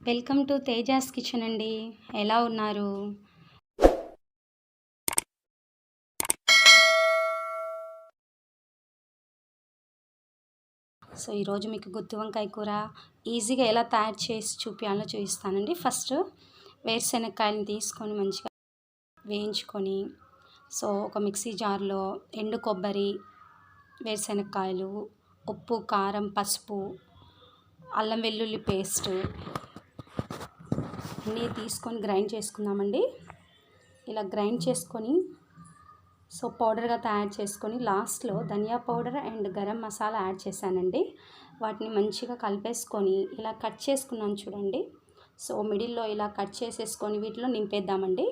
Welcome to Tejas kitchen అండి. ఎలా ఉన్నారు? సో ఈరోజు మీకు గుత్తి వంకాయ కూర ఈజీగా ఎలా తయారు చేసి చూపించాలో చూపిస్తానండి. ఫస్ట్ వేరుశెనగకాయలను తీసుకొని మంచిగా వేయించుకొని, సో ఒక మిక్సీ జార్లో ఎండు కొబ్బరి, వేరుశెనగకాయలు, ఉప్పు, కారం, పసుపు, అల్లం వెల్లుల్లి పేస్ట్ అన్నీ తీసుకొని గ్రైండ్ చేసుకుందామండి. ఇలా గ్రైండ్ చేసుకొని సో పౌడర్గా తయారు చేసుకొని లాస్ట్లో ధనియా powder and garam masala add చేశానండి. వాటిని మంచిగా కలిపేసుకొని ఇలా కట్ చేసుకున్నాను చూడండి. సో మిడిల్లో ఇలా కట్ చేసేసుకొని వీటిలో నింపేద్దామండి.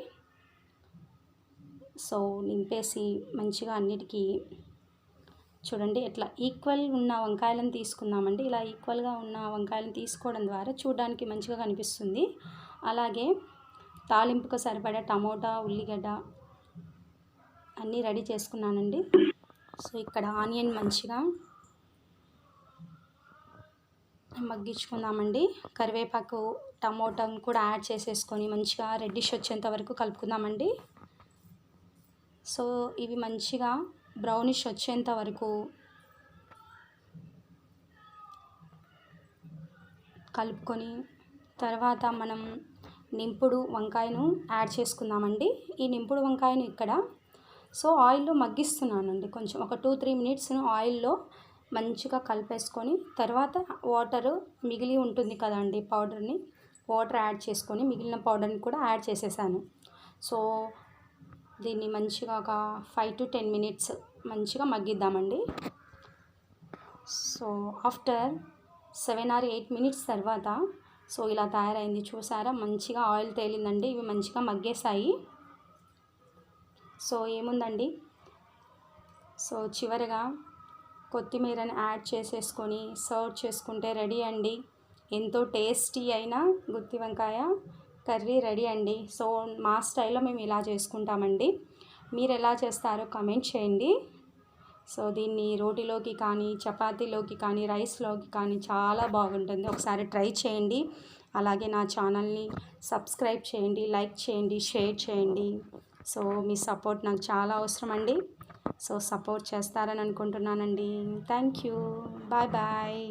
సో నింపేసి మంచిగా అన్నిటికీ చూడండి ఇట్లా ఈక్వల్ ఉన్న వంకాయలను తీసుకుందామండి. ఇలా ఈక్వల్గా ఉన్న వంకాయలను తీసుకోవడం ద్వారా చూడడానికి మంచిగా కనిపిస్తుంది. అలాగే తాలింపుకు సరిపడా టమోటా, ఉల్లిగడ్డ అన్నీ రెడీ చేసుకున్నానండి. సో ఇక్కడ ఆనియన్ మంచిగా మగ్గించుకుందామండి. కరివేపాకు, టమోటాను కూడా యాడ్ చేసేసుకొని మంచిగా రెడ్డిష్ వచ్చేంత వరకు కలుపుకుందామండి. సో ఇవి మంచిగా బ్రౌనిష్ వచ్చేంత వరకు కలుపుకొని తర్వాత మనం నింపుడు వంకాయను యాడ్ చేసుకుందామండి. ఈ నింపుడు వంకాయను ఇక్కడ సో ఆయిల్లో మగ్గిస్తున్నానండి. కొంచెం ఒక 2-3 మినిట్స్ ఆయిల్లో మంచిగా కలిపేసుకొని తర్వాత వాటర్ మిగిలి ఉంటుంది కదండి, పౌడర్ని వాటర్ యాడ్ చేసుకొని మిగిలిన పౌడర్ని కూడా యాడ్ చేసేసాను. సో దీన్ని మంచిగా ఒక 5 to 10 మినిట్స్ మంచిగా మగ్గిద్దామండి. సో ఆఫ్టర్ 7 or 8 మినిట్స్ తర్వాత సో ఇలా తయారైంది చూసారా, మంచిగా ఆయిల్ తేలిందండి. ఇవి మంచిగా మగ్గేసాయి. సో ఏముందండి, సో చివరిగా కొత్తిమీరని యాడ్ చేసేసుకొని సర్వ్ చేసుకుంటే రెడీ అండి. ఎంతో టేస్టీ అయిన గుత్తి వంకాయ కర్రీ రెడీ అండి. సో మా స్టైల్లో మేము ఇలా చేసుకుంటామండి. మీరు ఎలా చేస్తారో కామెంట్ చేయండి. సో దీన్ని రోటీలోకి కానీ, చపాతీలోకి కానీ, రైస్లోకి కానీ చాలా బాగుంటుంది. ఒకసారి ట్రై చేయండి. అలాగే నా ఛానల్ని సబ్స్క్రైబ్ చేయండి, లైక్ చేయండి, షేర్ చేయండి. సో మీ సపోర్ట్ నాకు చాలా అవసరం అండి. సో సపోర్ట్ చేస్తారని అనుకుంటున్నానండి. Thank you. Bye bye.